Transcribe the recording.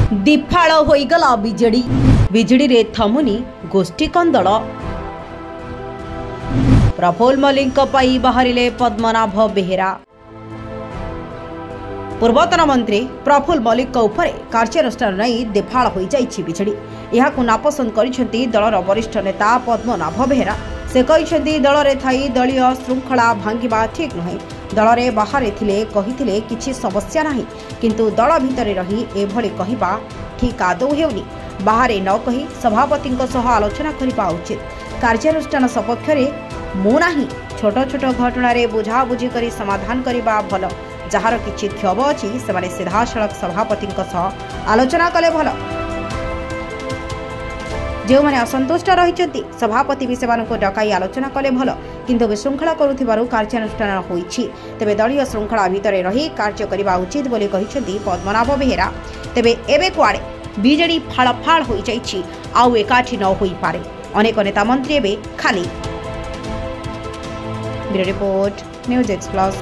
दिफाळ होईगला BJD BJD रे थमुनी गोष्ठी कंदल। प्रफुल्ल मल्लिक पाई बाहरिले पद्मनाभ बेहेरा। पूर्वतन मंत्री प्रफुल्ल मल्लिक उपरे कार्यानुष्ठान नहीं दिफाळ होई जाइछि बिजेडी। यहाकु नापसंद करिसेंती दलर वरिष्ठ नेता पद्मनाभ बेहेरा। से कहिसेंती दलरे थाई दलीय श्रृंखला भांगिबा ठीक नुहे। दलरे बाहरे थिले कहिथिले किछि समस्या नाही, किंतु दल भितरे रही एभली कहिबा ठीक आदौ हेउनी। बाहरे न कही सभापतिंक सह आलोचना करिबा उचित। कार्यानुष्ठान सपक्षरे मु नाही, छोट छोट घटना रे बुझाबुझी करी समाधान करिबा भल। जहार किछि क्षोभ अछि सेमाने सीधासळख सभापतिंक सह आलोचना कले भल। जो मैंने असंतुष्ट रही सभापति भी से डकाई आलोचना कले भल, किंतु विशृंखला करुथिबारु कार्यानुष्ठान होईछि। तेबे दलीय श्रृंखला भितरे रही कार्य करिबा उचित बोली कहिसेंती पद्मनाभ बेहेरा। तेबे एबे कुआडे बीजेडी फाळफाळ होई जाइछि, आउ एकाठी न होई पारे। अनेक नेता मंत्री एबे खाली। Bureau report, news express.